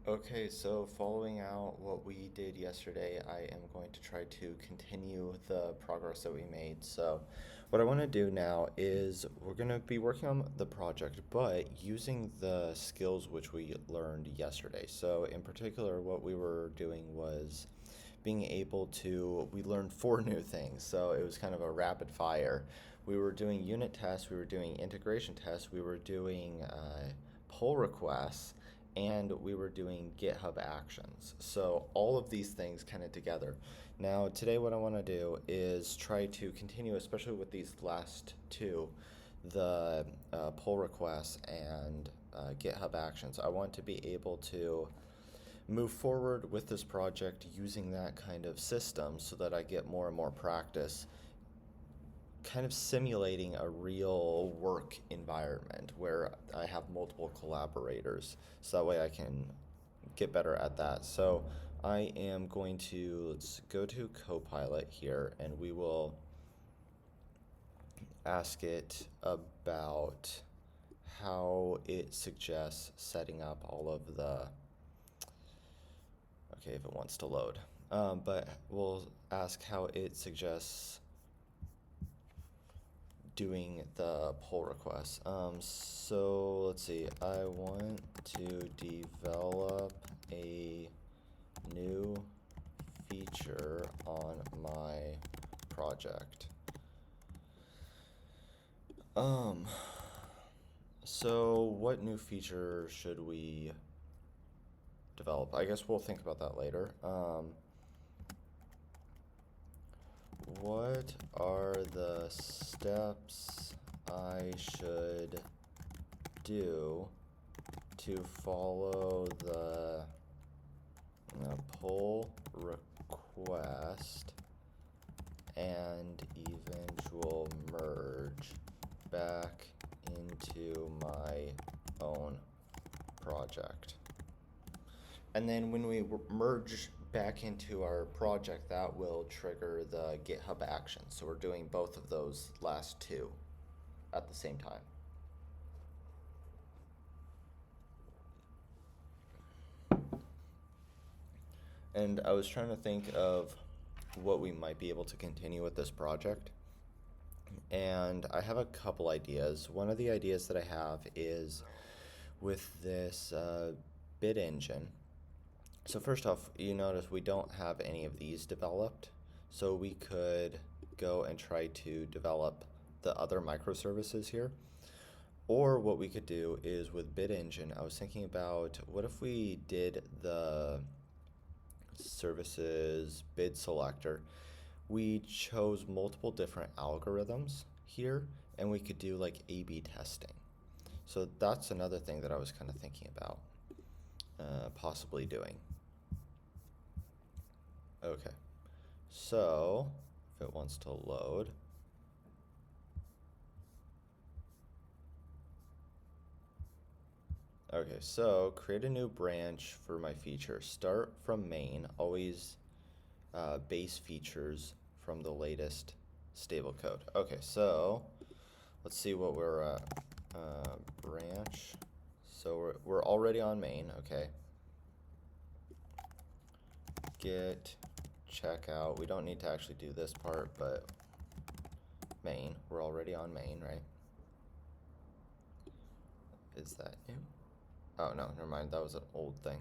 Okay, so following out what we did yesterday, I am going to try to continue the progress that we made. So, what I want to do now is we're going to be working on the project, but using the skills which we learned yesterday. So, in particular, what we were doing was being able to, we learned four new things. So, it was kind of a rapid fire. We were doing unit tests, we were doing integration tests, we were doing pull requests, and we were doing GitHub Actions. So all of these things kind of together. Now, today what I want to do is try to continue, especially with these last two, the pull requests and GitHub Actions. I want to be able to move forward with this project using that kind of system so that I get more and more practice kind of simulating a real work environment where I have multiple collaborators, so that way I can get better at that. So I am going to, let's go to Copilot here, and we will ask it about how it suggests setting up all of the, okay, if it wants to load. But we'll ask how it suggests doing the pull requests. So let's see. I want to develop a new feature on my project. Um, so what new feature should we develop? I guess we'll think about that later. What are the steps I should do to follow the pull request and eventual merge back into my own project? And then when we merge back into our project, that will trigger the GitHub action. So we're doing both of those last two at the same time. And I was trying to think of what we might be able to continue with this project. And I have a couple ideas. One of the ideas that I have is with this bid engine. So first off, you notice we don't have any of these developed. So we could go and try to develop the other microservices here. Or what we could do is with bid engine, I was thinking about what if we did the services bid selector. We chose multiple different algorithms here, and we could do like A/B testing. So that's another thing that I was kind of thinking about possibly doing. Okay, so if it wants to load, okay, so create a new branch for my feature. Start from main, always base features from the latest stable code. Okay, so let's see what we're at. Branch. So we're already on main, okay. Get checkout. We don't need to actually do this part, but main. We're already on main, right? Is that new? Oh no, never mind. That was an old thing.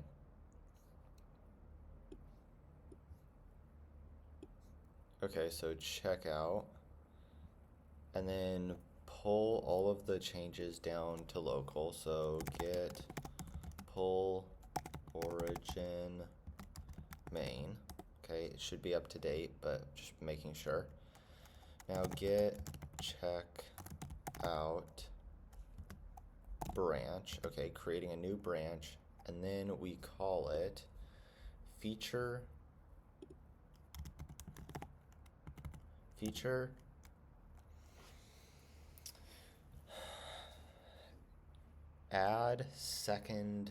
Okay, so checkout. And then pull all of the changes down to local. So get pull origin main. Okay, it should be up to date, but just making sure. Now get check out branch. Okay, creating a new branch, and then we call it feature add second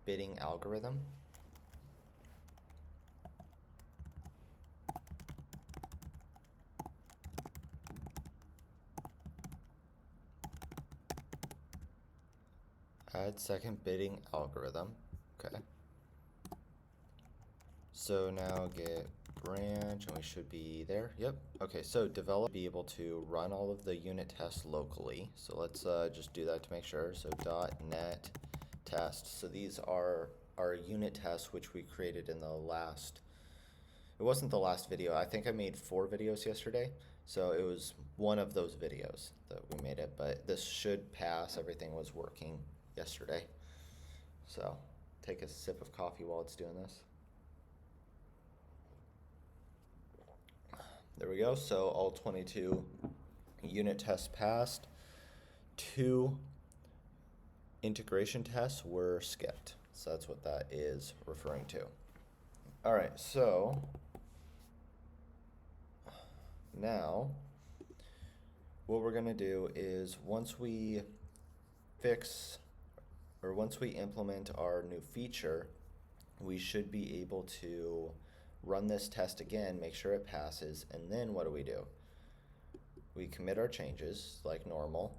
bidding algorithm. Add second bidding algorithm. Okay. So now get branch, and we should be there. Yep. Okay, so develop, be able to run all of the unit tests locally. So let's just do that to make sure. So .NET test. So these are our unit tests, which we created in the last, it wasn't the last video. I think I made 4 videos yesterday. So it was one of those videos that we made it, but this should pass. Everything was working yesterday. So take a sip of coffee while it's doing this. There we go. So all 22 unit tests passed. 2 integration tests were skipped. So that's what that is referring to. All right, so now what we're going to do is once we implement our new feature, we should be able to run this test again, make sure it passes, and then what do? We commit our changes like normal,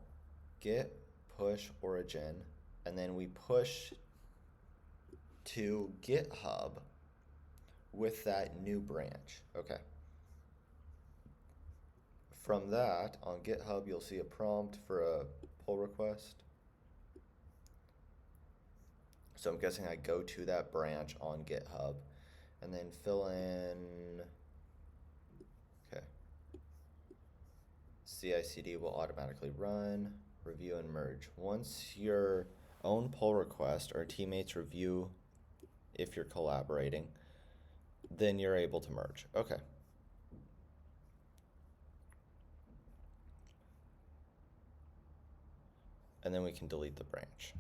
git push origin, and then we push to GitHub with that new branch. Okay. From that, on GitHub, you'll see a prompt for a pull request. So I'm guessing I go to that branch on GitHub and then fill in, okay. CI/CD will automatically run, review and merge. Once your own pull request or teammates review if you're collaborating, then you're able to merge. Okay. And then we can delete the branch.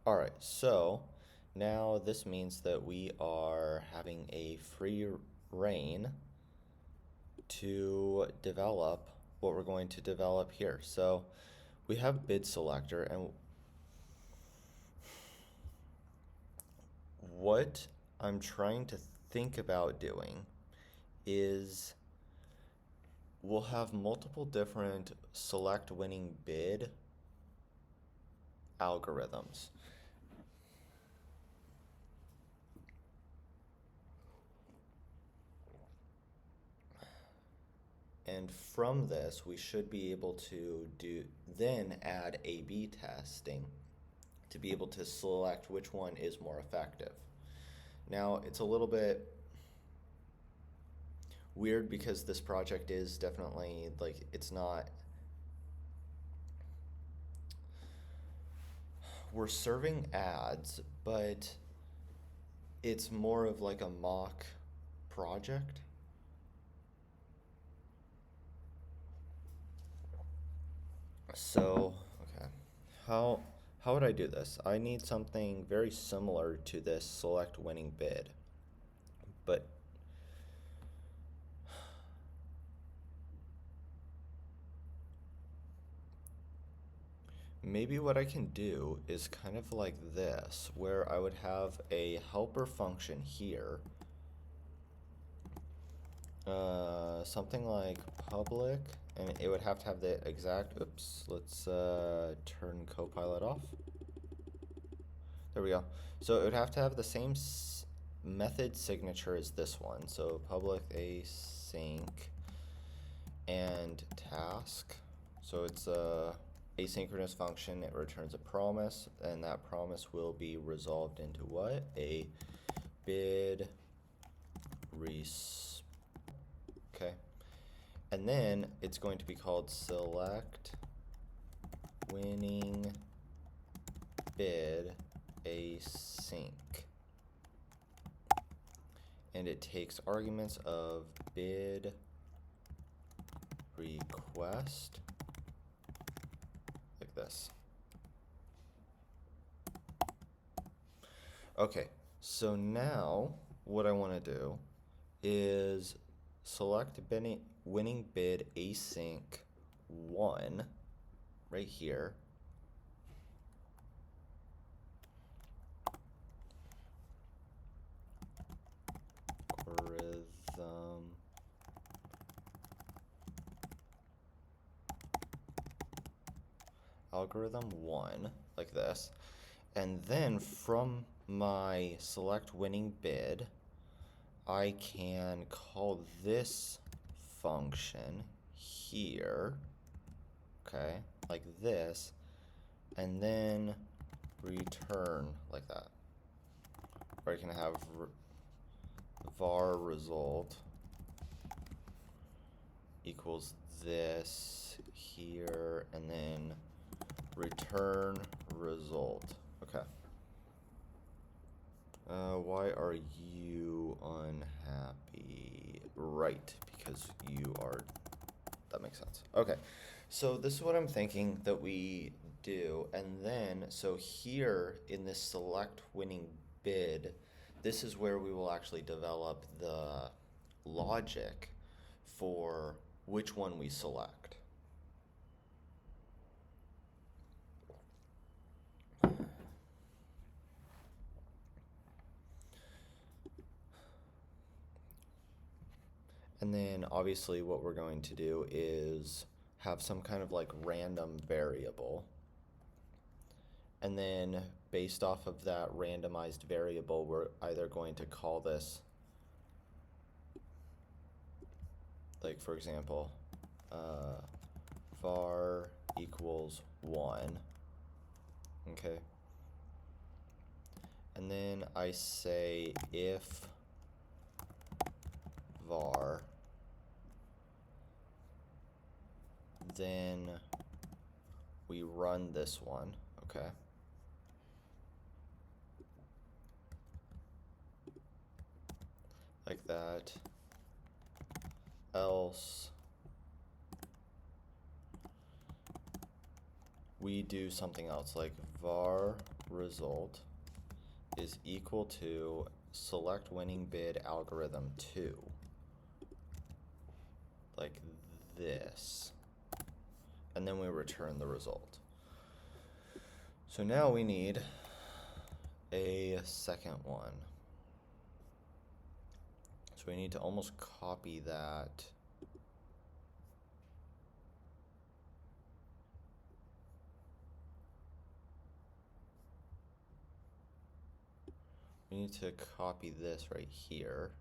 All right, so now this means that we are having a free reign to develop what we're going to develop here. So we have bid selector, and what I'm trying to think about doing is we'll have multiple different select winning bid algorithms. And from this, we should be able to then add A/B testing to be able to select which one is more effective. Now, it's a little bit weird because this project is definitely, like, it's not, we're serving ads, but it's more of like a mock project. So, okay, how would I do this? I need something very similar to this select winning bid, but maybe what I can do is kind of like this, where I would have a helper function here, something like public, and it would have to have the exact, oops, let's turn Copilot off. There we go. So it would have to have the same method signature as this one. So public async and task. So it's a asynchronous function. It returns a promise, and that promise will be resolved into what? A bid okay. And then it's going to be called select winning bid async. And it takes arguments of bid request, like this. Okay, so now what I want to do is select winning bid async 1 right here. Algorithm 1, like this. And then from my select winning bid, I can call this function here, okay, like this, and then return like that. Or I can have var result equals this here, and then return result. Okay. Why are you unhappy? Right, because you are, that makes sense. Okay, so this is what I'm thinking that we do, and then, so here in this select winning bid, this is where we will actually develop the logic for which one we select. And then obviously what we're going to do is have some kind of like random variable. And then based off of that randomized variable, we're either going to call this, like for example, var equals 1, okay? And then I say if var, then we run this one, okay? Like that, else we do something else, like var result is equal to select winning bid algorithm 2, like this, and then we return the result. So now we need a second one. So we need to almost copy that. We need to copy this right here.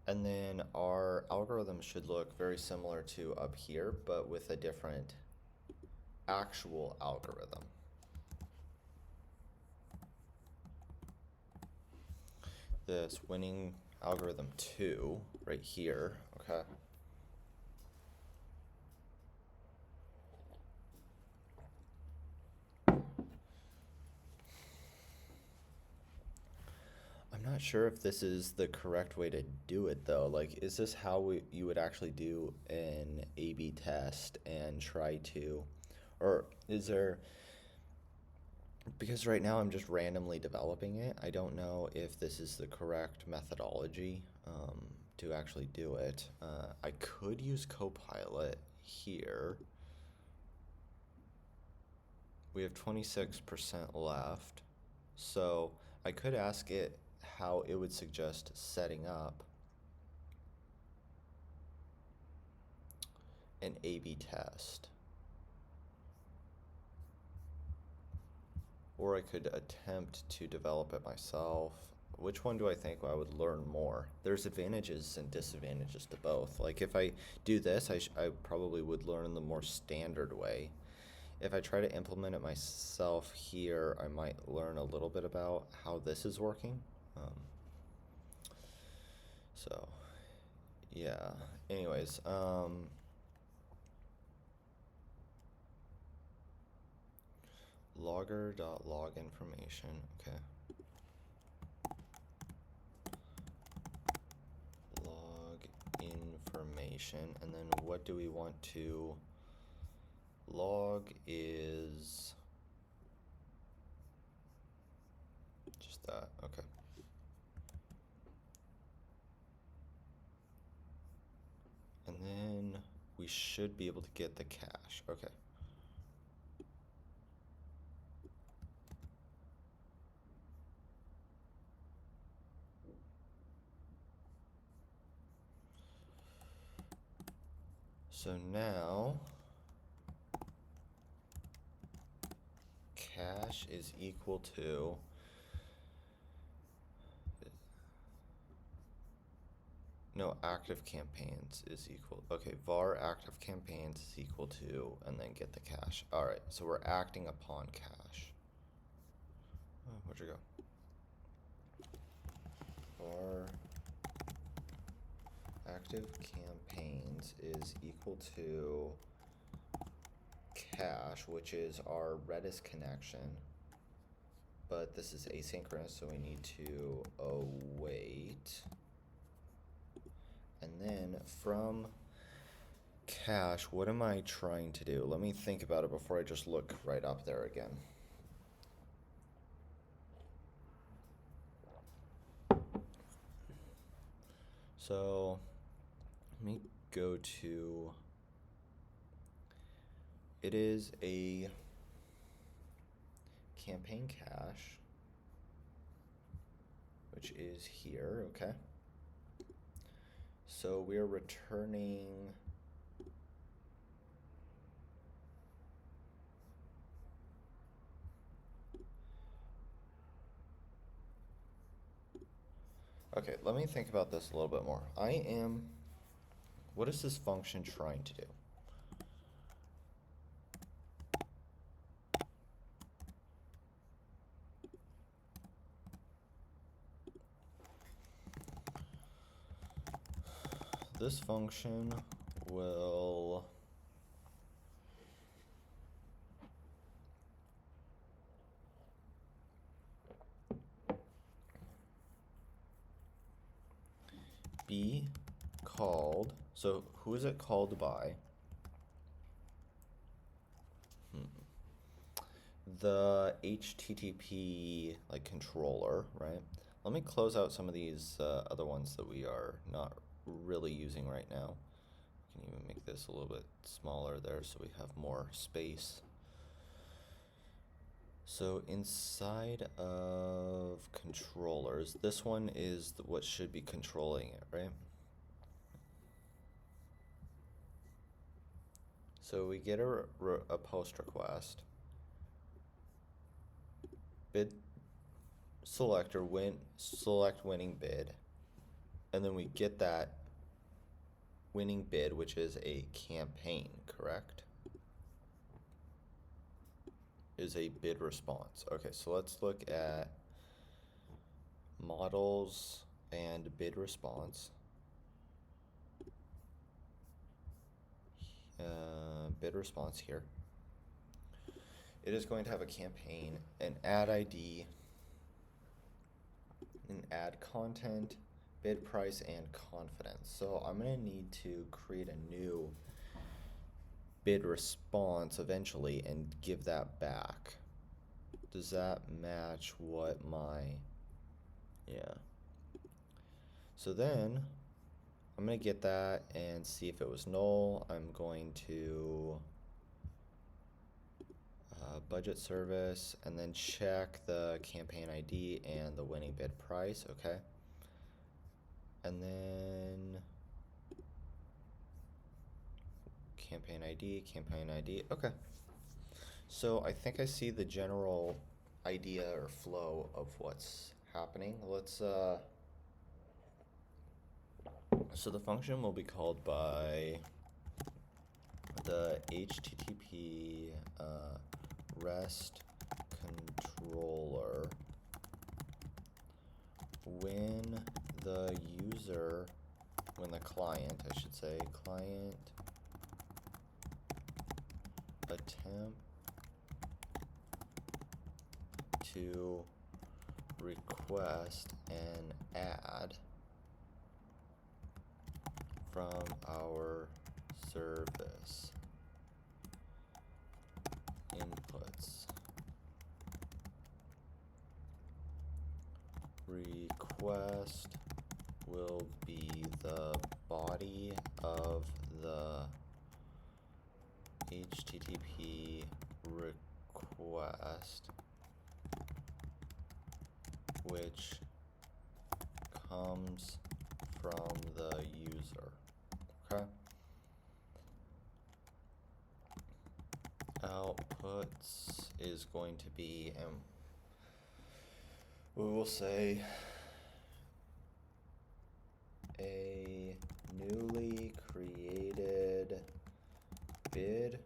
And then our algorithm should look very similar to up here, but with a different actual algorithm. This winning algorithm 2 right here, okay? I'm not sure if this is the correct way to do it though. Like, is this how you would actually do an A/B test and try to, or is there, because right now I'm just randomly developing it, I don't know if this is the correct methodology to actually do it. I could use Copilot here. We have 26% left, so I could ask it how it would suggest setting up an A/B test. Or I could attempt to develop it myself. Which one do I think I would learn more? There's advantages and disadvantages to both. Like if I do this, I probably would learn the more standard way. If I try to implement it myself here, I might learn a little bit about how this is working. So, yeah. Anyways, logger.log information, okay. Log information, and then what do we want to log is just that, okay. And then we should be able to get the cache, okay. So now cache is equal to no, active campaigns is equal. Okay, var active campaigns is equal to, and then get the cache. All right, so we're acting upon cache. Oh, where'd you go? Var active campaigns is equal to cache, which is our Redis connection. But this is asynchronous, so we need to await. And then from cache, what am I trying to do? Let me think about it before I just look right up there again. So let me go to, it is a campaign cache, which is here, okay? So we are returning okay, let me think about this a little bit more. What is this function trying to do? This function will be called, so who is it called by? The HTTP like controller, right? Let me close out some of these other ones that we are not really using right now. We can even make this a little bit smaller there so we have more space. So inside of controllers, this one is what should be controlling it, right? So we get a post request. Bid selector select winning bid, and then we get that winning bid, which is a campaign, correct? Is a bid response. Okay, so let's look at models and bid response. Bid response here. It is going to have a campaign, an ad ID, an ad content, bid price, and confidence. So I'm going to need to create a new bid response eventually and give that back. Does that match what yeah. So then I'm going to get that and see if it was null. I'm going to budget service and then check the campaign ID and the winning bid price, okay? And then campaign ID, okay. So I think I see the general idea or flow of what's happening. Let's so the function will be called by the HTTP REST controller when the client, I should say, client attempt to request an ad from our service inputs. Request will be the body of the HTTP request, which comes from the user. Okay. outputs is going to be, we will say a newly created bid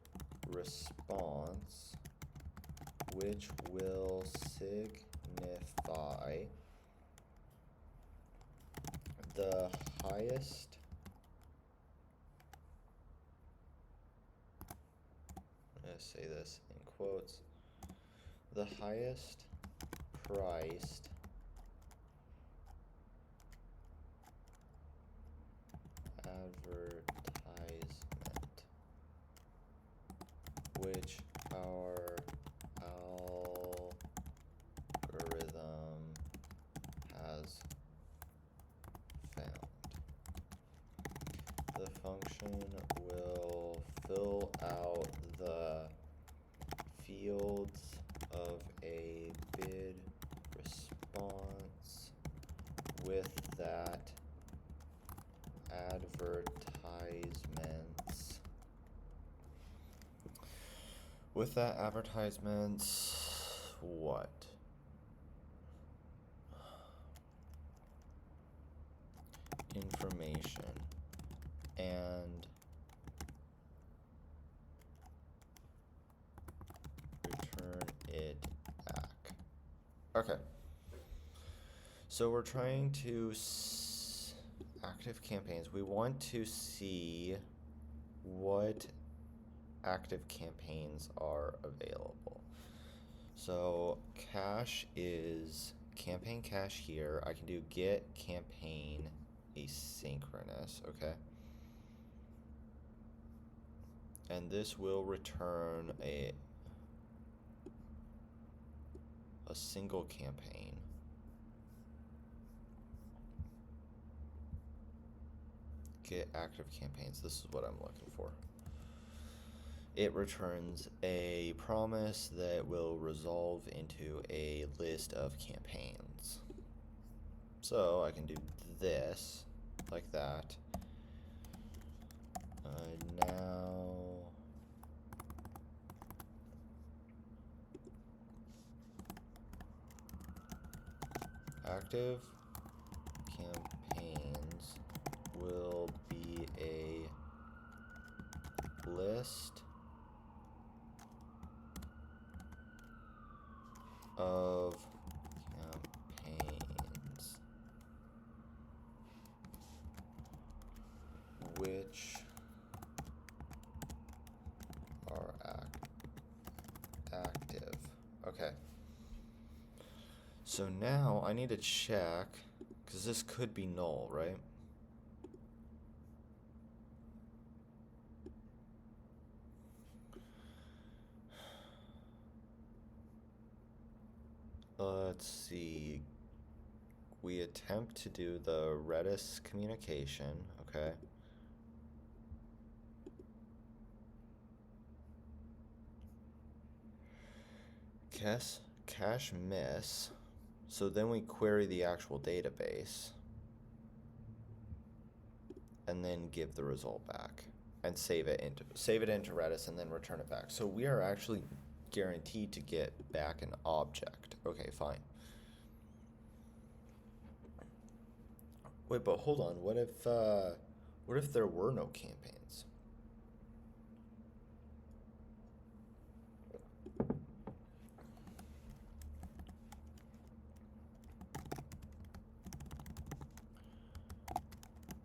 response, which will signify the highest I'm going to say this in quotes, the highest priced advertisement which our algorithm has found. The function will fill out the fields of a bid response with that advertisements what? Information and return it back. Okay. So we're trying to active campaigns. We want to see what active campaigns are available. So cache is campaign cache here. I can do get campaign asynchronous, okay? And this will return a single campaign. Get active campaigns. This is what I'm looking for. It returns a promise that will resolve into a list of campaigns. So I can do this like that. Now active campaigns will be a list of campaigns which are active. Okay. So now I need to check, because this could be null, right? Let's see. We attempt to do the Redis communication, okay? Cache miss. So then we query the actual database and then give the result back and save it into Redis and then return it back. So we are actually guaranteed to get back an object. Okay, fine. Wait, but hold on. What if there were no campaigns?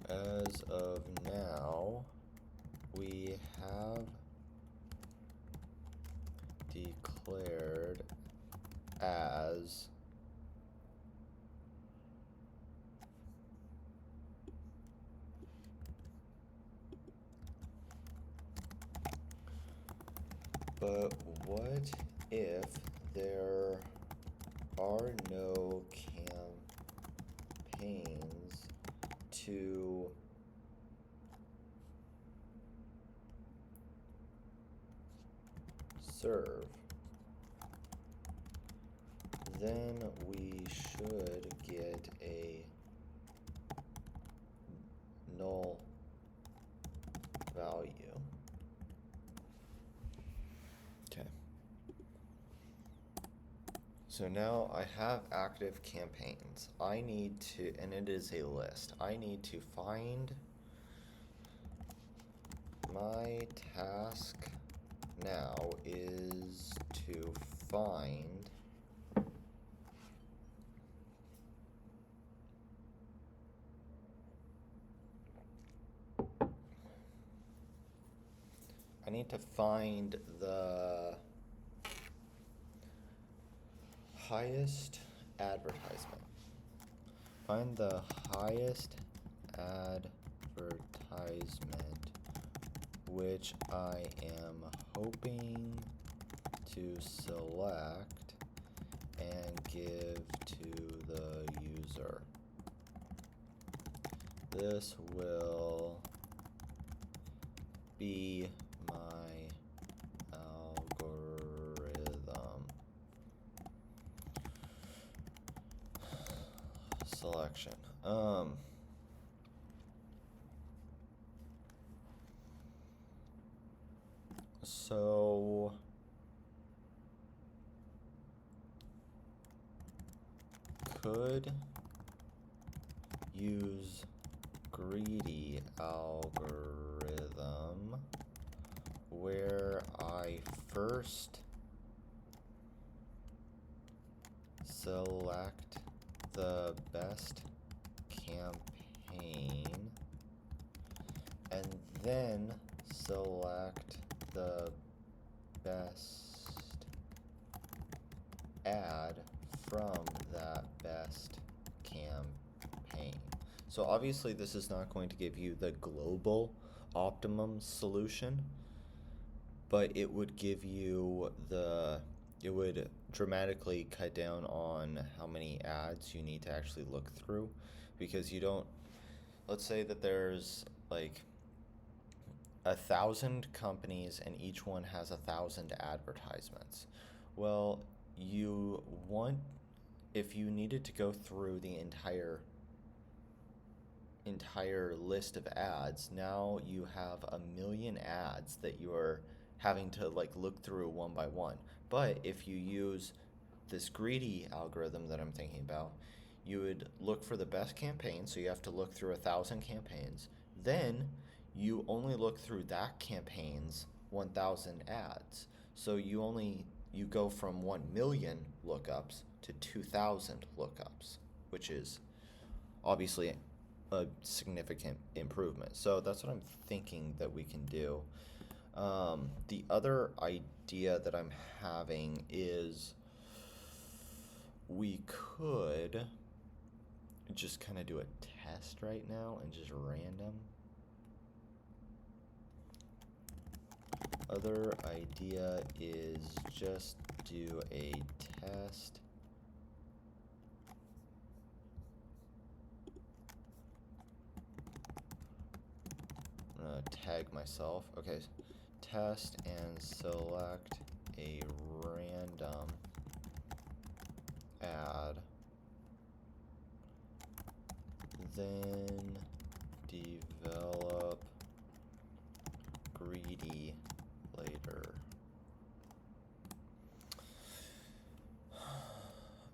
As of now, we have declared as but what if there are no campaigns to serve? Then we should get a null value. So now I have active campaigns. I need to, and it is a list. I need to find my task now is to find I need to find the highest advertisement. Find the highest advertisement which I am hoping to select and give to the user. This will be my algorithm selection. So could use greedy algorithm where I first select the best campaign and then select the best ad from that best campaign. So obviously this is not going to give you the global optimum solution, but it would give you it would dramatically cut down on how many ads you need to actually look through, because you don't, let's say that there's like 1,000 companies and each one has 1,000 advertisements. Well, if you needed to go through the entire list of ads, now you have 1,000,000 ads that you're having to like look through one by one. But if you use this greedy algorithm that I'm thinking about, you would look for the best campaign, so you have to look through 1,000 campaigns. Then you only look through that campaign's 1,000 ads. So you go from 1,000,000 lookups to 2,000 lookups, which is obviously a significant improvement. So that's what I'm thinking that we can do. The other idea that I'm having is we could just kind of do a test right now and just random. Other idea is just do a test. I'm gonna tag myself. Okay, test and select a random ad. Then develop greedy later.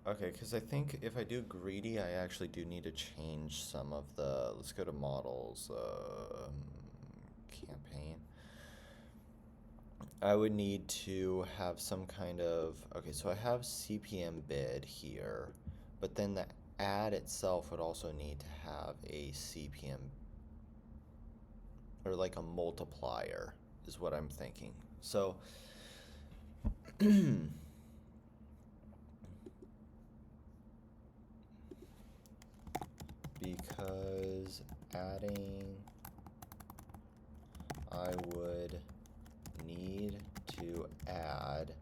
Okay, because I think if I do greedy, I actually do need to change some of the, let's go to models, campaign. I would need to have some kind of, okay, so I have CPM bid here, but then the ad itself would also need to have a CPM, or like a multiplier is what I'm thinking. So because adding, I would need to add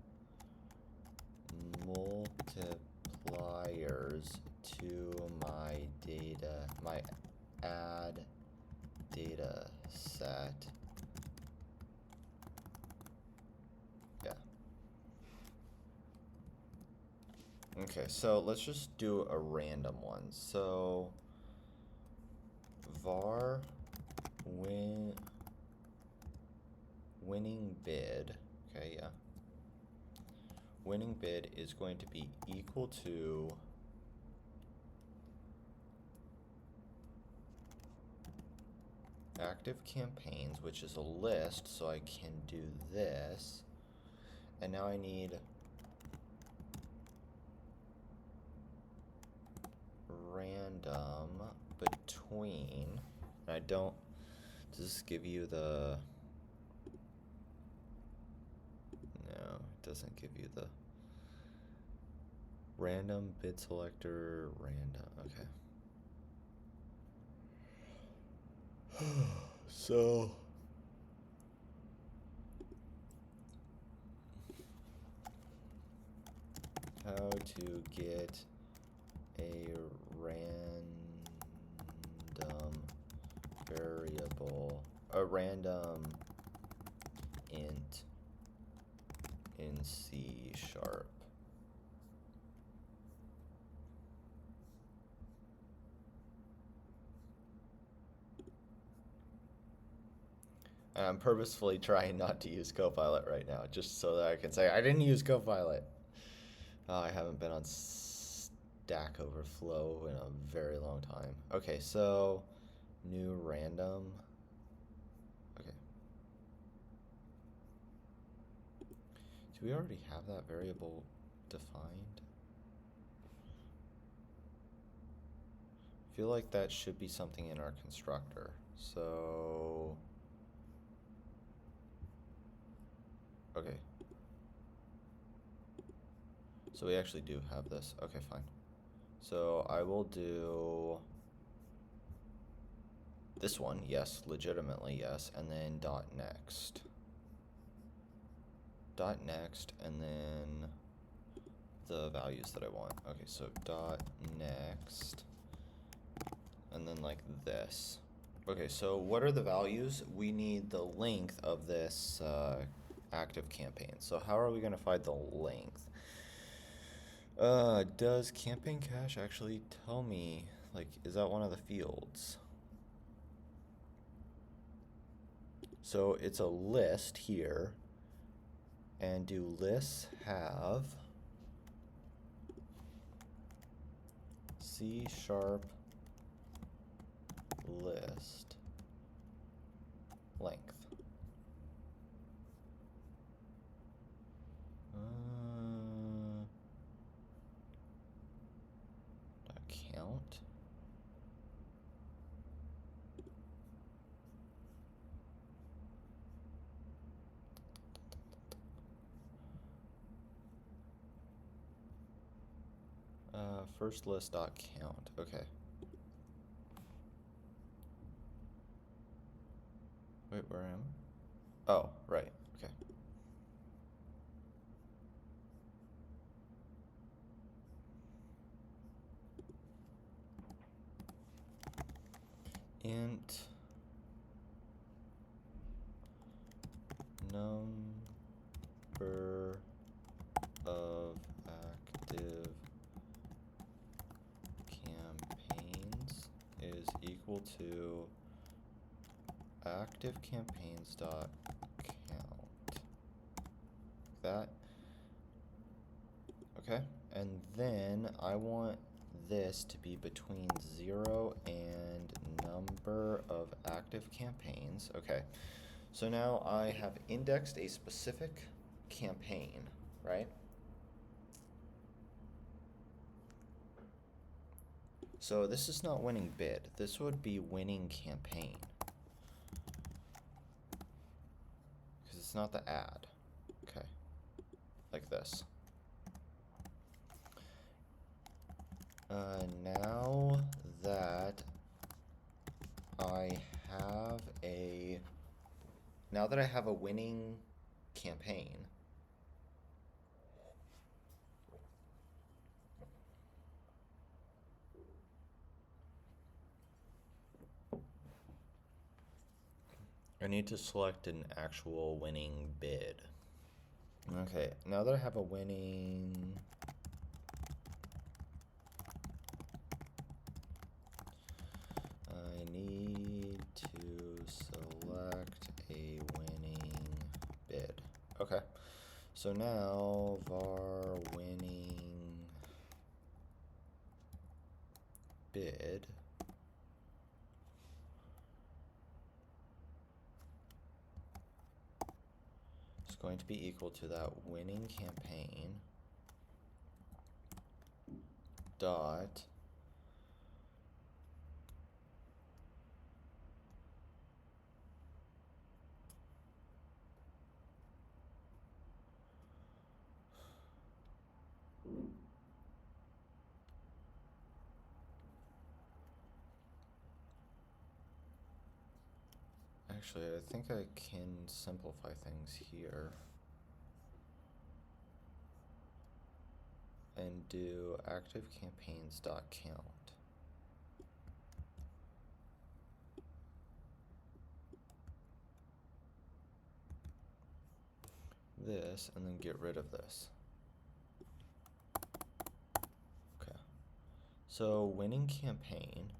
multipliers to my ad data set. Yeah. Okay, so let's just do a random one. So var winning bid, okay, yeah, winning bid is going to be equal to active campaigns, which is a list, so I can do this. And now I need random between, and I don't, does this give you the, no, it doesn't give you the random bid selector, random, okay. So how to get a random variable, a random int in C#. And I'm purposefully trying not to use Copilot right now, just so that I can say I didn't use Copilot. I haven't been on Stack Overflow in a very long time. Okay, so new random. Okay. Do we already have that variable defined? I feel like that should be something in our constructor. So, okay. So we actually do have this. Okay, fine. So I will do this one, yes, legitimately yes, and then dot next. Dot next, and then the values that I want. Okay, so dot next, and then like this. Okay, so what are the values? We need the length of this active campaign. So how are we going to find the length? Does campaign cache actually tell me, like, is that one of the fields? So it's a list here, and do lists have C# list length? Count. First list dot count. Okay. Wait, where am I? Oh, right. Okay. Int number of active campaigns is equal to active campaigns dot count. That. Okay, and then I want this to be between 0 and number of active campaigns. Okay, so now I have indexed a specific campaign, right? So this is not winning bid. This would be winning campaign. Because it's not the ad. Okay, like this. Now that I have a winning campaign, I need to select an actual winning bid. Okay, now that I have a winning, I need to select a winning bid. Okay, So now var winning bid is going to be equal to that winning campaign dot actually, I think I can simplify things here and do active campaigns dot count. This and then get rid of this. Okay. So winning campaign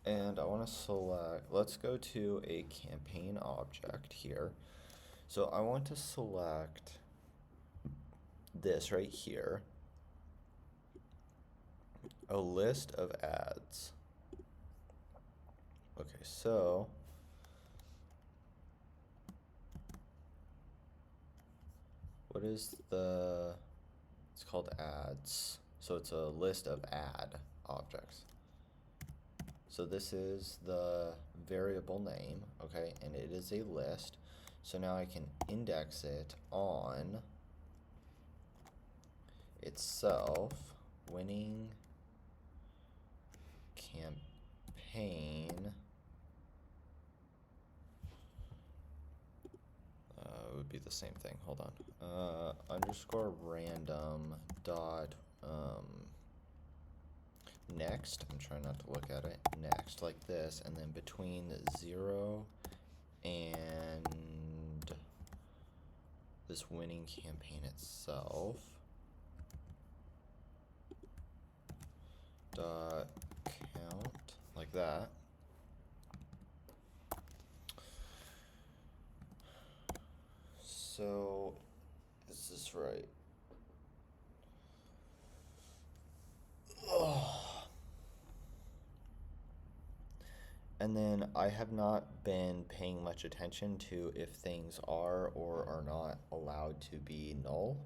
and I want to select, let's go to a campaign object here. So I want to select this right here, a list of ads. Okay, so what is it's called ads. So it's a list of ad objects. So this is the variable name, okay, and it is a list. So now I can index it on itself, winning campaign, would be the same thing, hold on, underscore random dot, next, I'm trying not to look at it, next, like this, and then between 0 and this winning campaign itself, dot count, like that. So, is this right? And then I have not been paying much attention to if things are or are not allowed to be null.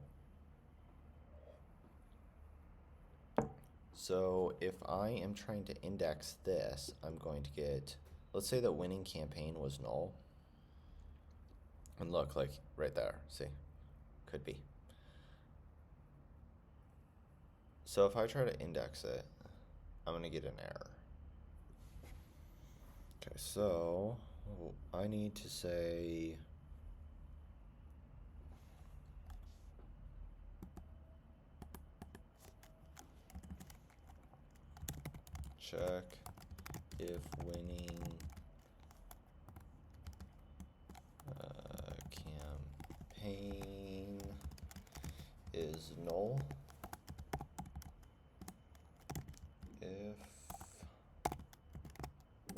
So if I am trying to index this, I'm going to get, let's say that winning campaign was null. And look, like right there, see, could be. So if I try to index it, I'm gonna get an error. Okay, so I need to say check if winning campaign is null if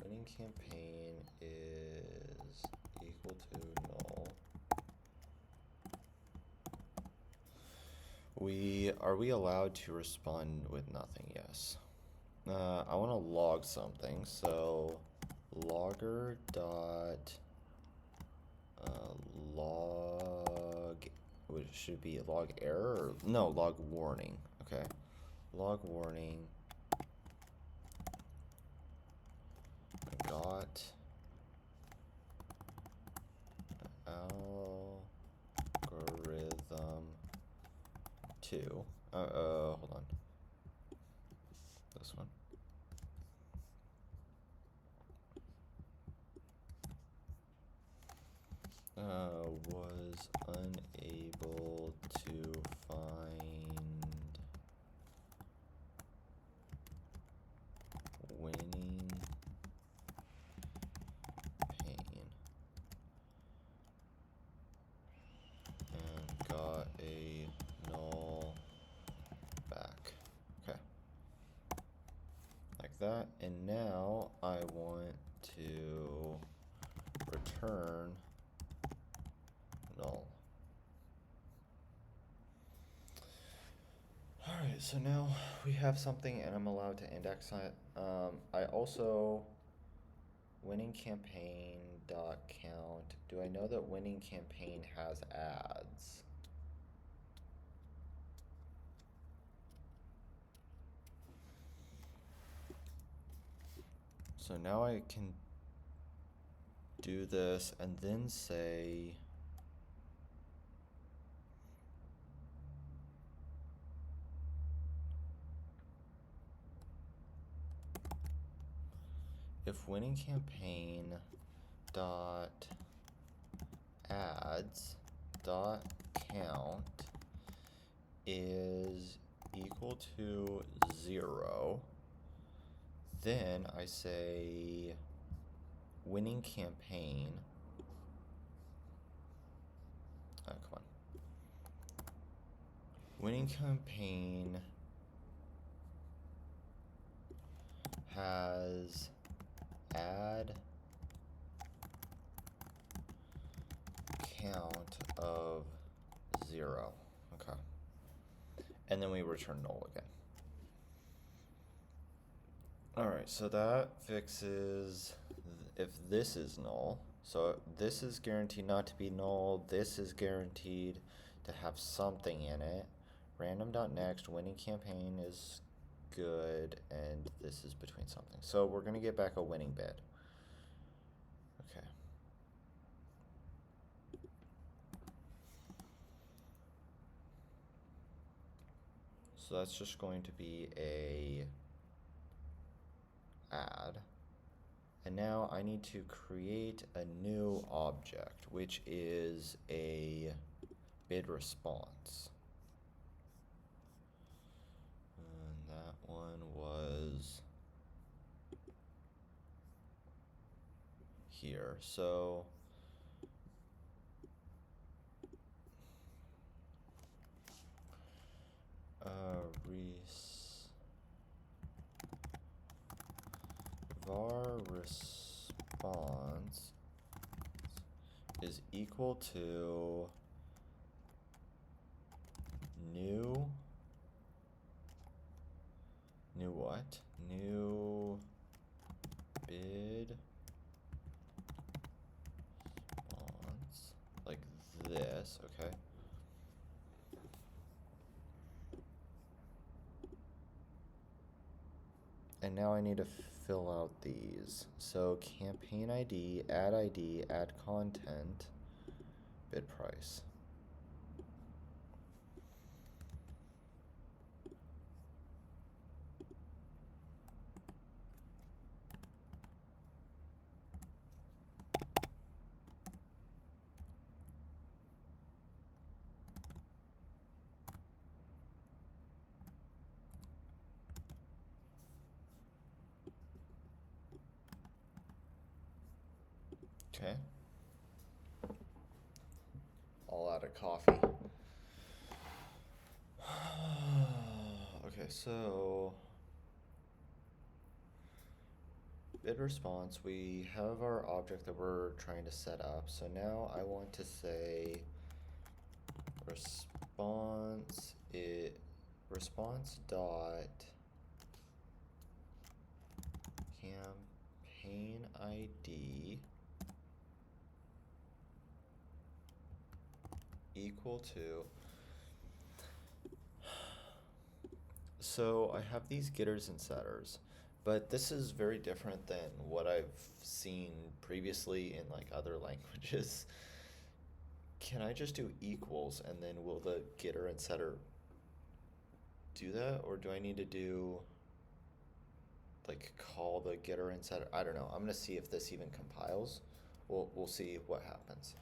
winning campaign is equal to null. Are we allowed to respond with nothing? Yes. I want to log something, so logger dot log, which should be log error, or, no, log warning. Okay, log warning got algorithm 2. Hold on. This one. Was unable to find winning pain and got a null back. Okay. Like that. And now I want to return null. Alright, so now we have something and I'm allowed to index it. I also, winning campaign dot count. Do I know that winning campaign has ads? So now I can do this and then say if winning campaign dot ads dot count is equal to 0, then I say winning campaign, come on, winning campaign has add count of 0. Okay. And then we return null again. Alright, so that fixes if this is null. So this is guaranteed not to be null. This is guaranteed to have something in it. Random.next, winning campaign is good, and this is between something. So we're going to get back a winning bid. Okay. So that's just going to be a add. And now I need to create a new object, which is a bid response. And that one was here. So var response is equal to new what? New bid response, like this, okay? And now I need to fill out these. So campaign ID, add content, bid price. Okay. All out of coffee. Okay, so bid response, we have our object that we're trying to set up. So now I want to say response dot campaign ID equal to, so I have these getters and setters, but this is very different than what I've seen previously in like other languages. Can I just do equals and then will the getter and setter do that, or do I need to do like call the getter and setter? I don't know. I'm gonna see if this even compiles. We'll see what happens.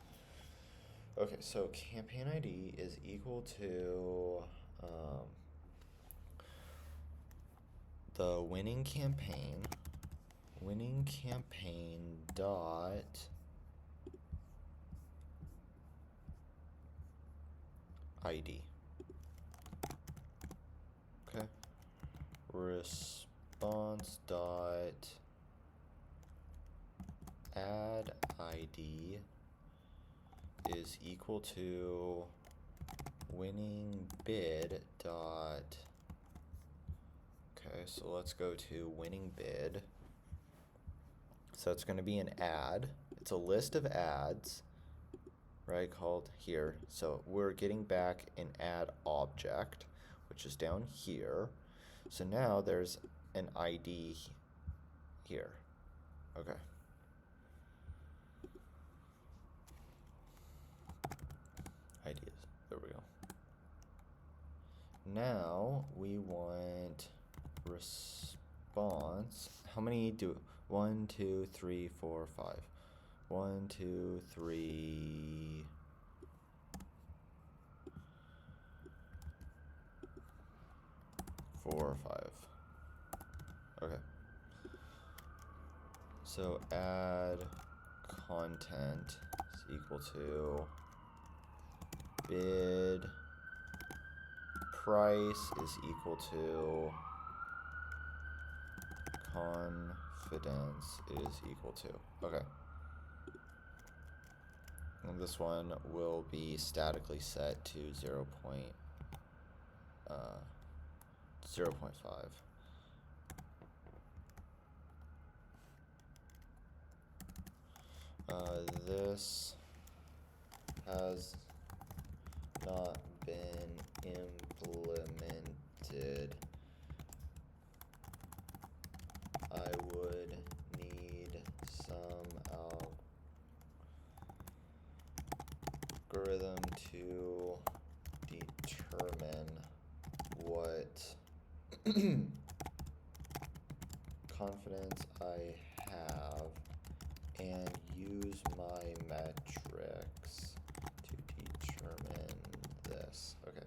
Okay, so campaign ID is equal to the winning campaign dot ID. Okay. Response dot add ID is equal to winning bid dot. Okay, so let's go to winning bid. So it's going to be an ad. It's a list of ads, right, called here. So we're getting back an ad object, which is down here. So now there's an ID here. Okay. IDs. There we go. Now we want response. How many do? 1, 2, 3, 4, 5. 1, 2, 3. 4, 5. Okay. So add content is equal to bid price is equal to confidence is equal to. Okay. And this one will be statically set to 0.5. This has not been implemented. I would need some algorithm to determine what confidence I have and use my metrics to determine this. Okay.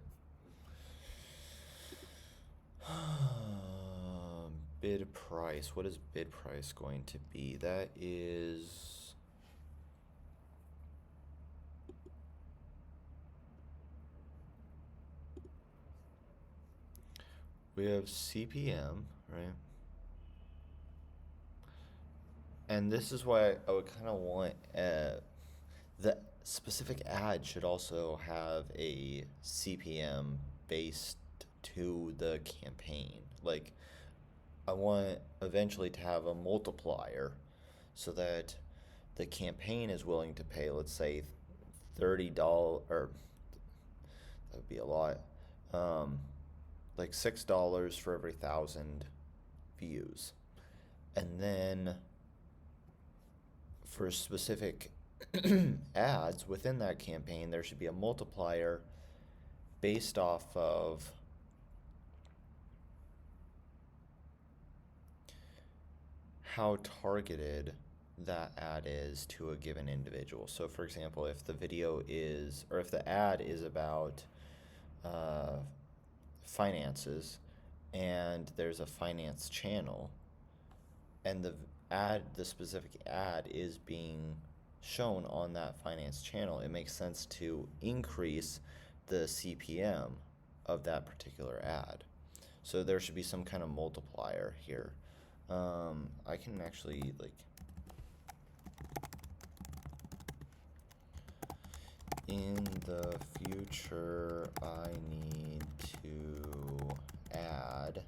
Bid price. What is bid price going to be? That is we have CPM, right? And this is why I would kind of want the specific ad should also have a CPM based to the campaign. Like, I want eventually to have a multiplier so that the campaign is willing to pay, let's say, $30, or that would be a lot, like $6 for every 1,000 views. And then for specific ads within that campaign, there should be a multiplier based off of how targeted that ad is to a given individual. So for example, if the video is, or if the ad is about finances and there's a finance channel and the specific ad is being shown on that finance channel, it makes sense to increase the CPM of that particular ad. So there should be some kind of multiplier here. I can actually, like, in the future, I need to add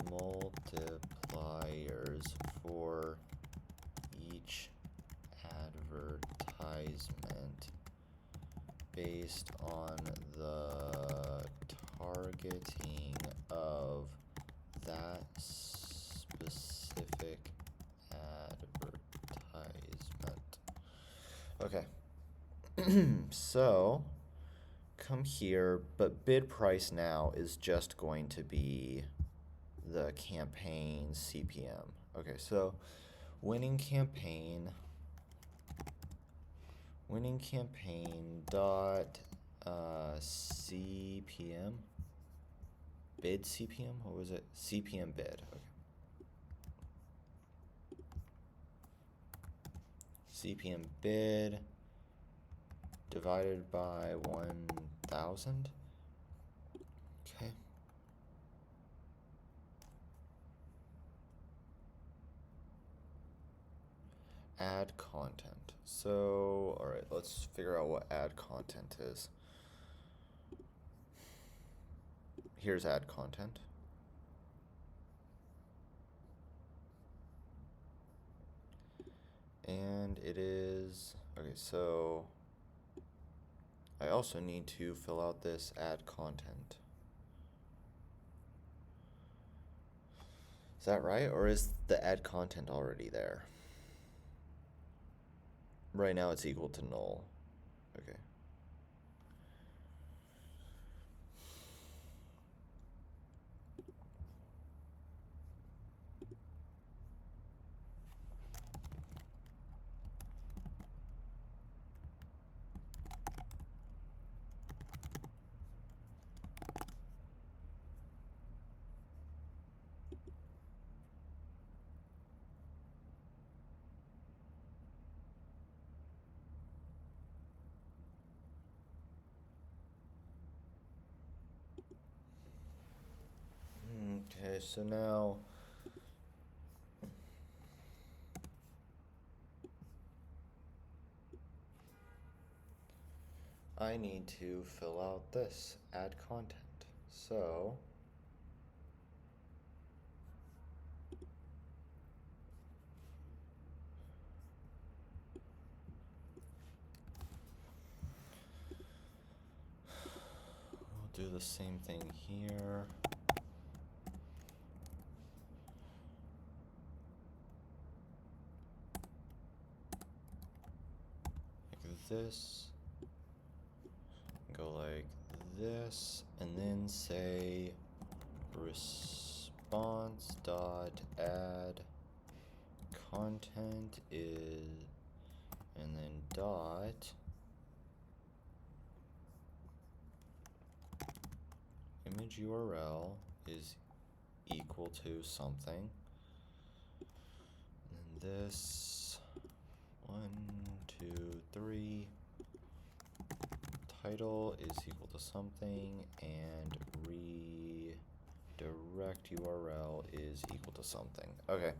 multipliers for each advertisement based on the targeting of that specific advertisement. Okay. So come here, but bid price now is just going to be the campaign CPM. Okay, so winning campaign dot CPM, bid CPM, what was it? CPM bid. Okay. CPM bid divided by 1,000. Okay. Add content. So, all right, let's figure out what add content is. Here's add content. And it is, okay, so I also need to fill out this add content. Is that right? Or is the add content already there? Right now it's equal to null. Okay. Okay, so now I need to fill out this add content. So we'll do the same thing here. Like this. Go like this, and then say response dot add content is, and then dot image URL is equal to something, and this 1, 2, 3 title is equal to something, and redirect URL is equal to something. Okay.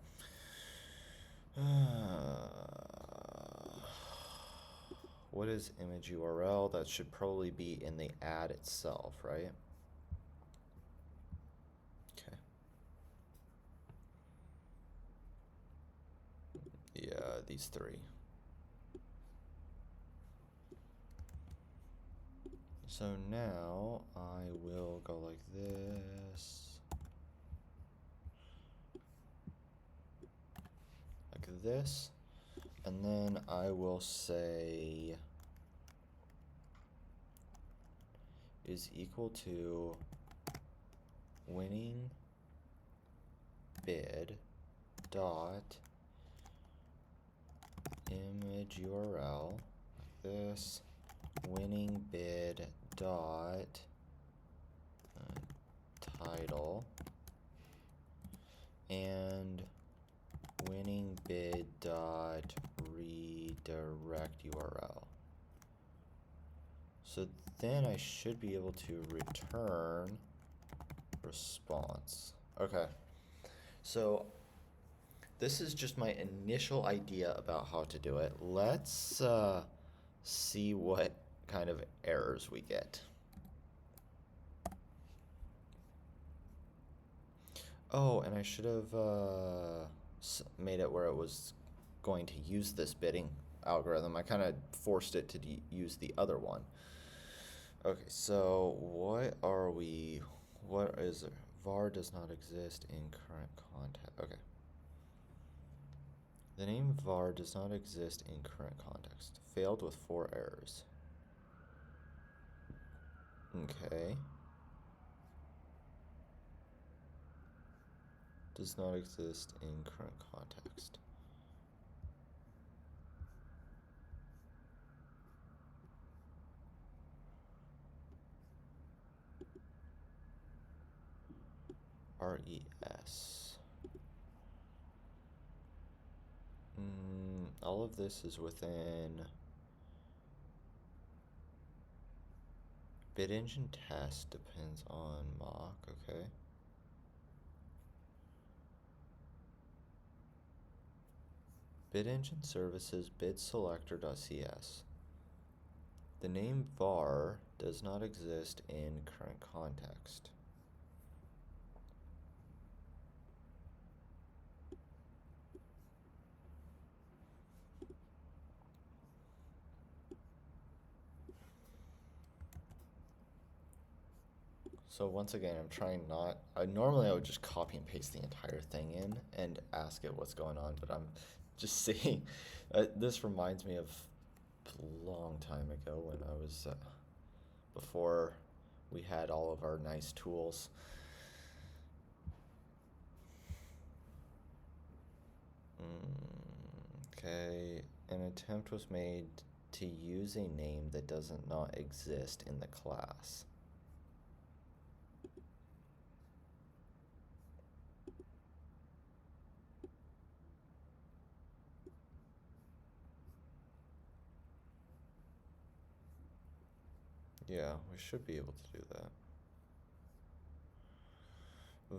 What is image URL? That should probably be in the ad itself, right? Okay. Yeah, these three. So now I will go like this, like this, and then I will say is equal to winning bid dot image URL, like this, winning bid dot title, and winning bid dot redirect URL. So then I should be able to return response. Okay, so this is just my initial idea about how to do it. Let's see what kind of errors we get. Oh, and I should have made it where it was going to use this bidding algorithm. I kind of forced it to use the other one. Okay, so what is it? var does not exist in current context. Okay. The name var does not exist in current context. Failed with 4 errors. Okay. Does not exist in current context. RES. All of this is within bid engine test depends on mock, okay. bid engine services bid selector.cs. The name var does not exist in current context. So once again, I'm trying not, normally I would just copy and paste the entire thing in and ask it what's going on, but I'm just seeing, this reminds me of a long time ago when I was, before we had all of our nice tools. Okay, an attempt was made to use a name that does not exist in the class. Yeah, we should be able to do that.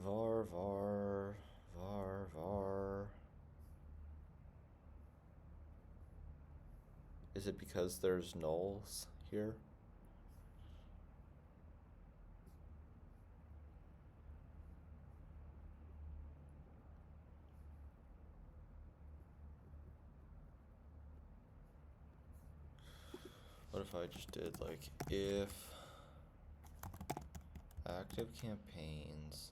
Var. Is it because there's nulls here? What if I just did like if active campaigns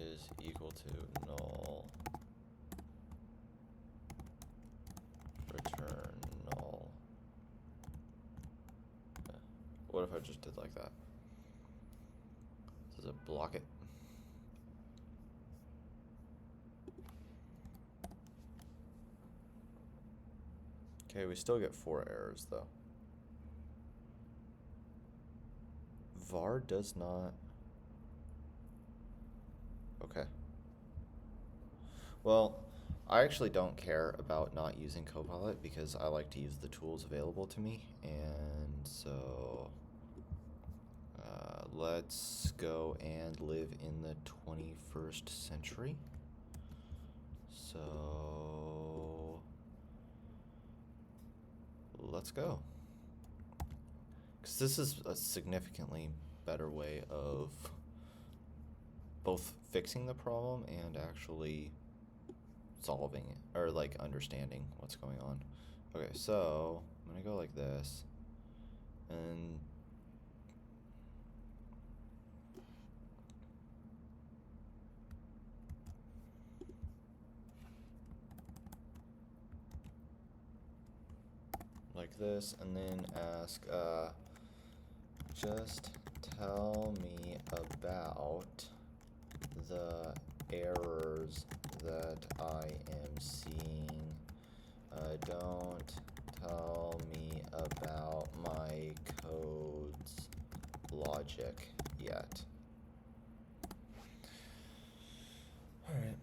is equal to null, return null. What if I just did like that? Does it block it? Okay, we still get 4 errors though. var does not. Okay. Well, I actually don't care about not using Copilot because I like to use the tools available to me, and so let's go and live in the 21st century. So let's go. Because this is a significantly better way of both fixing the problem and actually solving it, or like understanding what's going on. Okay, so I'm gonna go like this, and like this, and then ask, just tell me about the errors that I am seeing. Don't tell me about my code's logic yet. All right.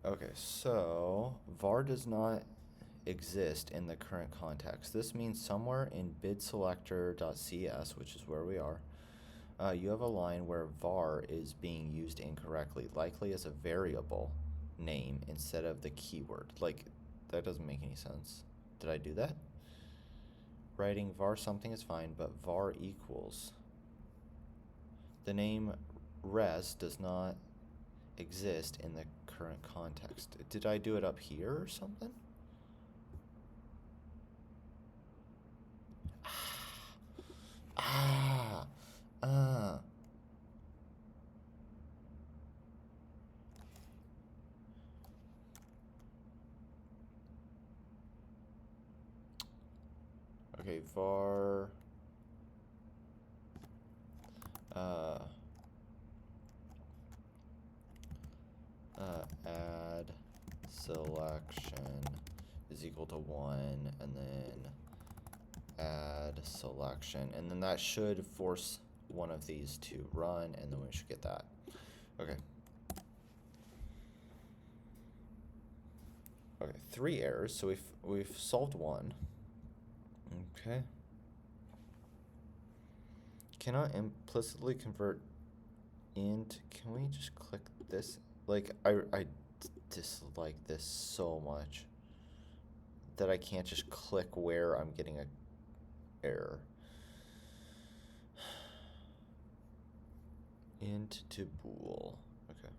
Okay, so var does not exist in the current context. This means somewhere in bidSelector.cs, which is where we are, you have a line where var is being used incorrectly, likely as a variable name instead of the keyword. Like, that doesn't make any sense. Did I do that? Writing var something is fine, but var equals. The name res does not exist in the current context. Did I do it up here or something? Okay, var add selection is equal to 1, and then add selection, and then that should force one of these to run, and then we should get that. Okay. Okay, 3 errors, so we've solved one. Okay. Cannot implicitly convert int. Can we just click this? Like, I dislike this so much that I can't just click where I'm getting a error. Int to bool. Okay.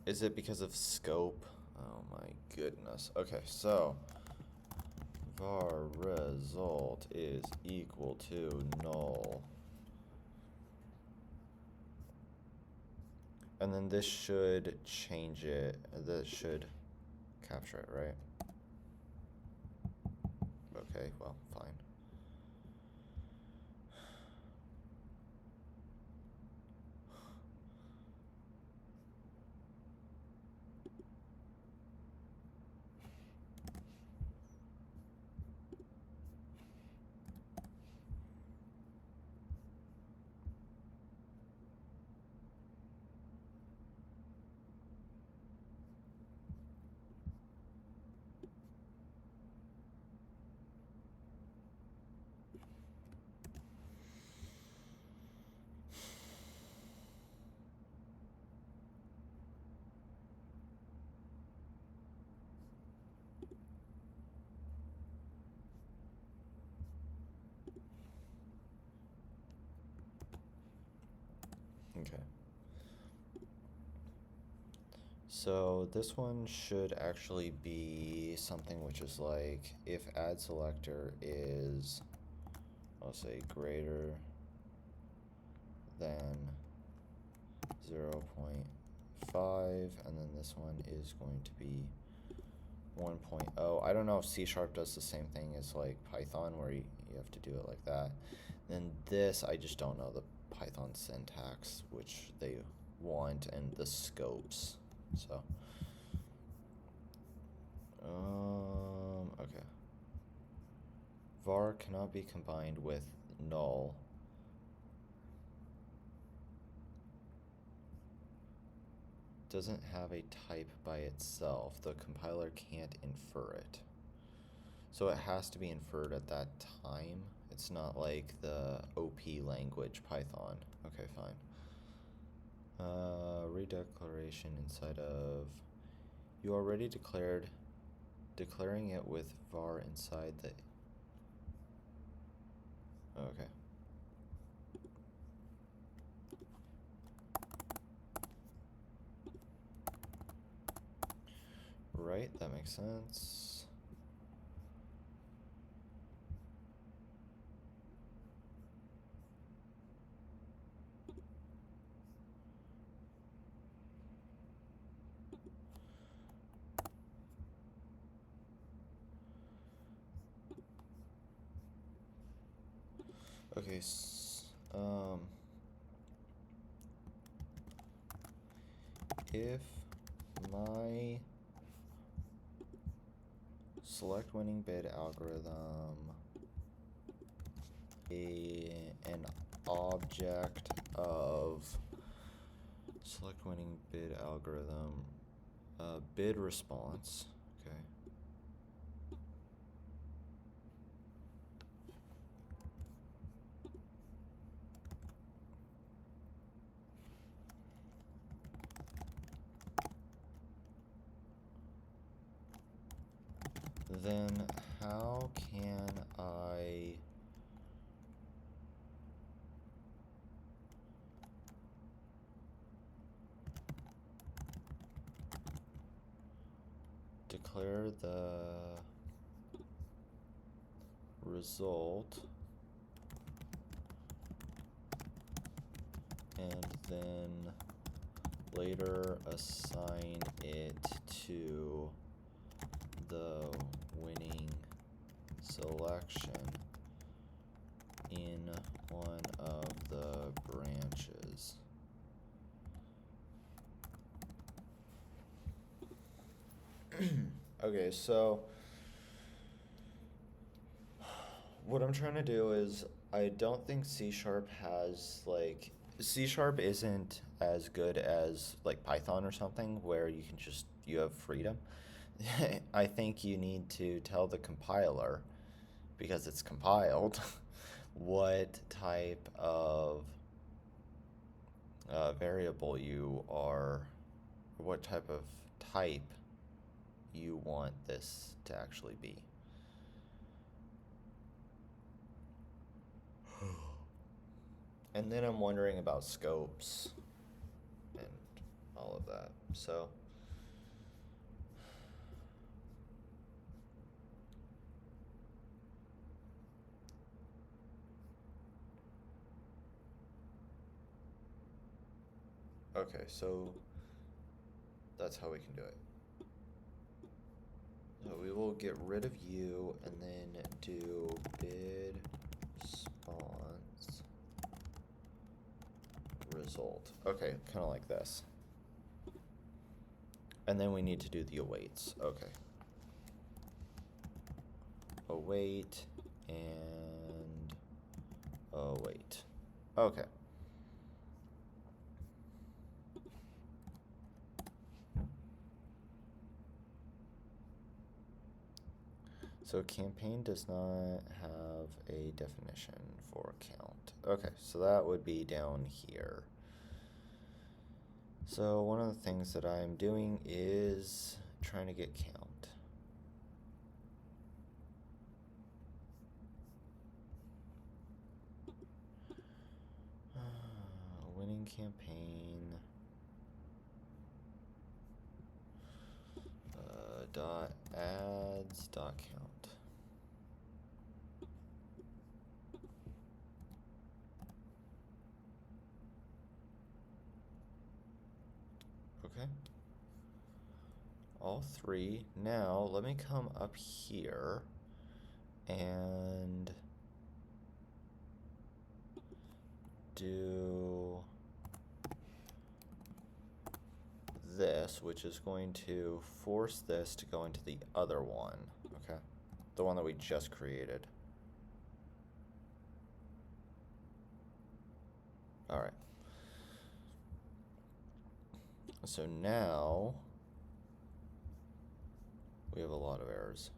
Is it because of scope? Oh my goodness. Okay, so var result is equal to null. And then this should change it. This should capture it, right? Okay, well, fine. Okay. So this one should actually be something which is like if add selector is, I'll say, greater than 0.5, and then this one is going to be 1.0. I don't know if C# does the same thing as like Python where you have to do it like that. Then this, I just don't know the Python syntax which they want and the scopes. So, okay. Var cannot be combined with null. Doesn't have a type by itself. The compiler can't infer it. So it has to be inferred at that time. It's not like the OP language, Python. Okay, fine. Redeclaration inside of... You already declared... Declaring it with var inside the... Okay. Right, that makes sense. Okay, if my select winning bid algorithm an object of select winning bid algorithm bid response, okay. Then how can I declare the result and then later assign it to the winning selection in one of the branches. Okay, so what I'm trying to do is I don't think C sharp has like C sharp isn't as good as like Python or something where you can just you have freedom. I think you need to tell the compiler because it's compiled what type of variable you are, what type of type you want this to actually be. And then I'm wondering about scopes and all of that. So okay, so that's how we can do it. So we will get rid of you and then do bid response result. Okay, kind of like this. And then we need to do the awaits. Okay. Await and await. Okay. So campaign does not have a definition for count. Okay, so that would be down here. So one of the things that I'm doing is trying to get count. Winning campaign. Dot ads dot count. Okay. All three. Now let me come up here and do this, which is going to force this to go into the other one, okay? The one that we just created. All right. So now we have a lot of errors.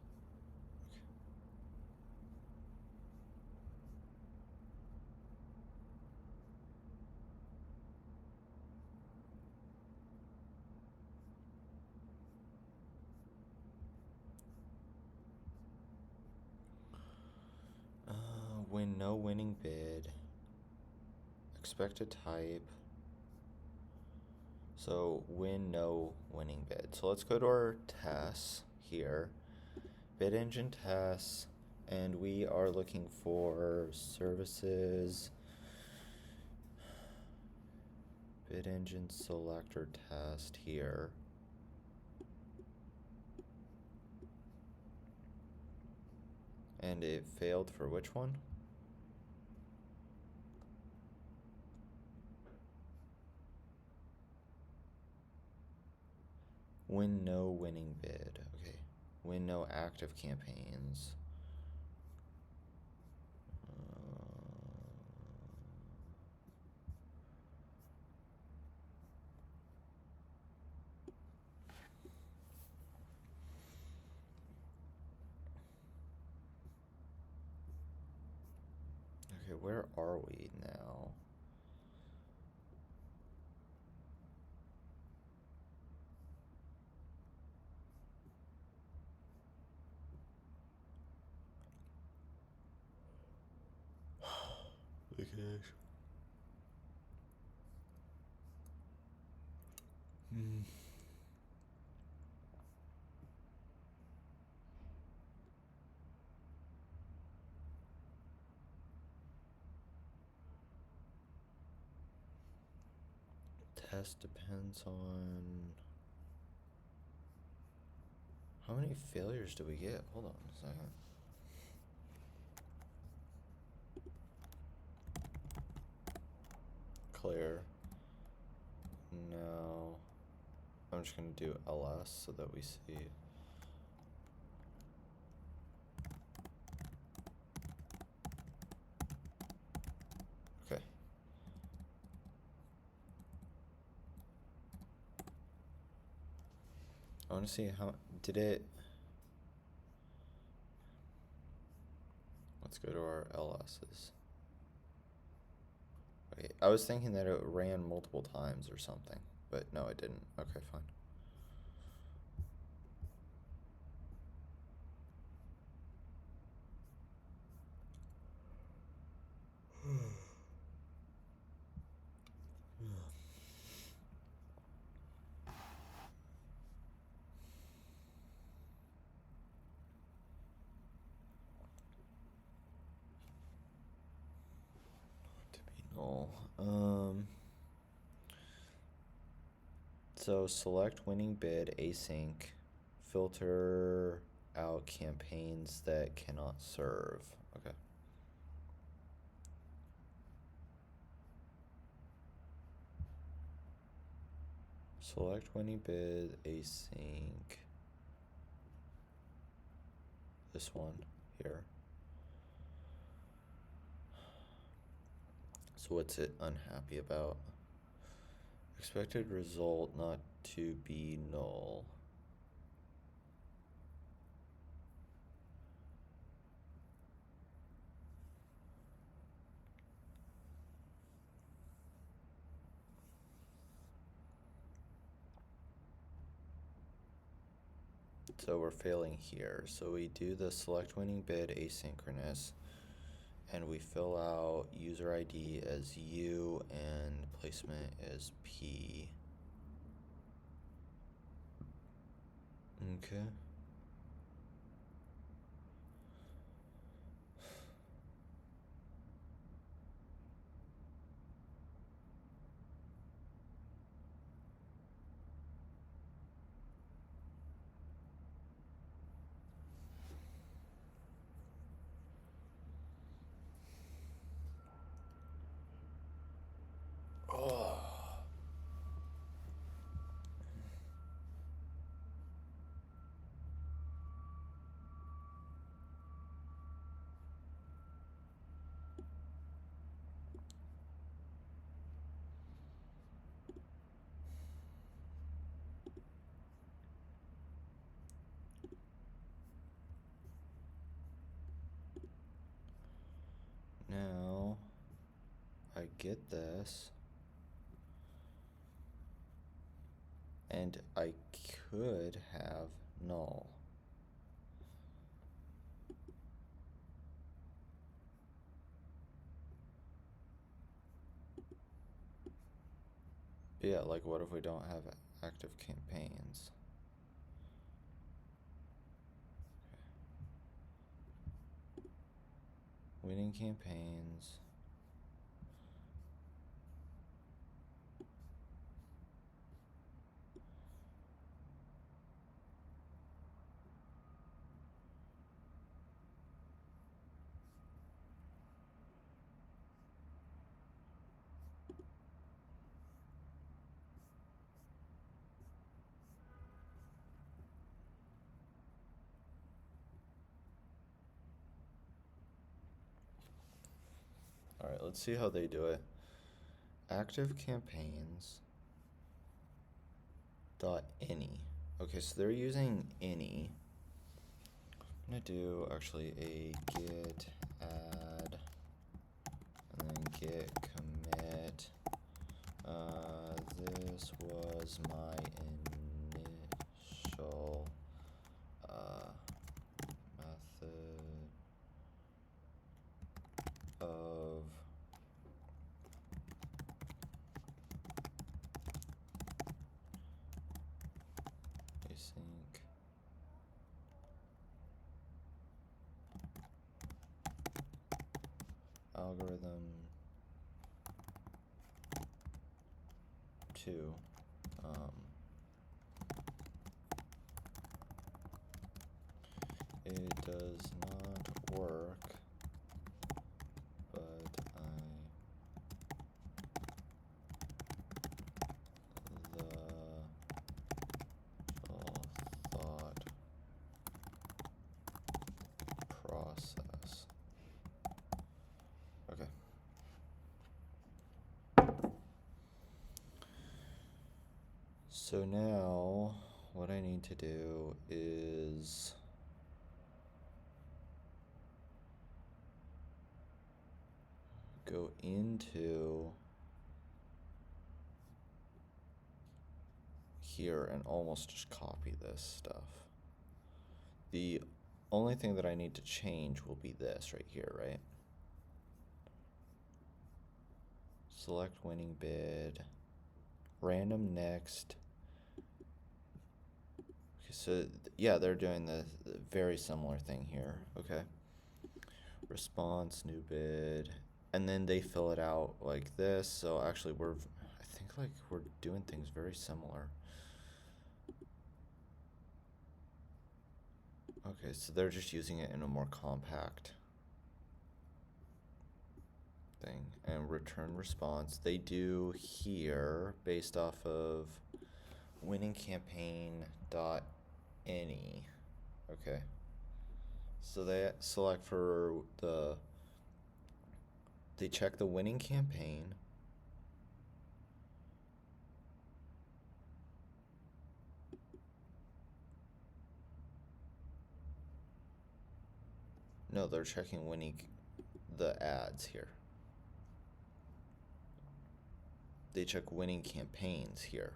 Win no winning bid. Expected type. So win no winning bid. So let's go to our tests here. Bid engine tests, and we are looking for services. Bid engine selector test here. And it failed for which one? Win no winning bid. Okay. Win no active campaigns. Okay, where are we now? Okay. Test depends on... How many failures do we get? Hold on a second. Clear. No. I'm just gonna do ls so that we see. Okay. I want to see how did it. Let's go to our LS's. Wait, I was thinking that it ran multiple times or something, but no, it didn't. Okay, fine. To be null. So select winning bid async, filter out campaigns that cannot serve. Okay. Select winning bid async. This one here. So what's it unhappy about? Expected result not to be null. So we're failing here. So we do the select winning bid asynchronous, and we fill out user ID as U and placement as P. Okay. Oh. Now I get this, and I could have null. But yeah, like what if we don't have active campaigns? Winning campaigns. All right, let's see how they do it. Active campaigns dot any. Okay, so they're using any. I'm gonna do actually a git add and then git commit. This was my initial method of async algorithm to it does not work, but the thought process. Okay. So now what I need to do is go into here and almost just copy this stuff. The only thing that I need to change will be this right here, right? Select winning bid, random next. Okay, so yeah, they're doing the very similar thing here. Okay. Response, new bid, and then they fill it out like this. So actually I think like we're doing things very similar. Okay, so they're just using it in a more compact thing. And return response, they do here based off of winning campaign dot any. Okay. So they select for they check the winning campaign. No, they're checking the ads here. They check winning campaigns here.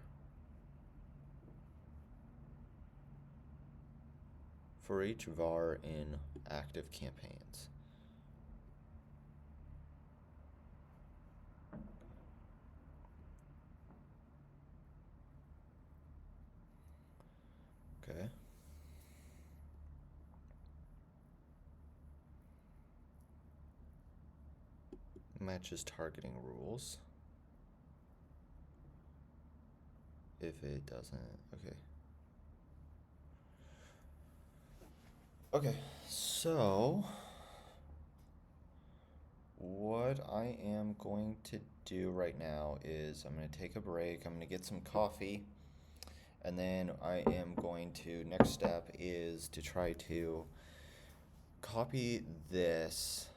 For each VAR in active campaigns. Okay. Matches targeting rules. If it doesn't, okay. Okay, so what I am going to do right now is I'm going to take a break. I'm going to get some coffee. And then I am going to, next step is to try to copy this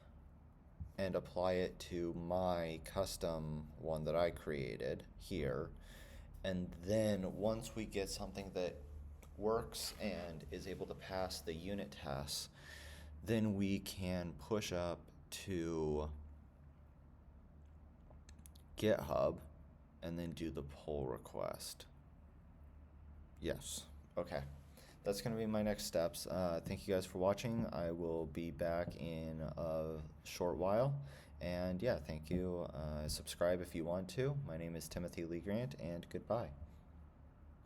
and apply it to my custom one that I created here. And then once we get something that works and is able to pass the unit tests, then we can push up to GitHub and then do the pull request. Yes. Okay. That's going to be my next steps. Thank you guys for watching. I will be back in a short while. And yeah, thank you. Subscribe if you want to. My name is Timothy Lee Grant, and goodbye.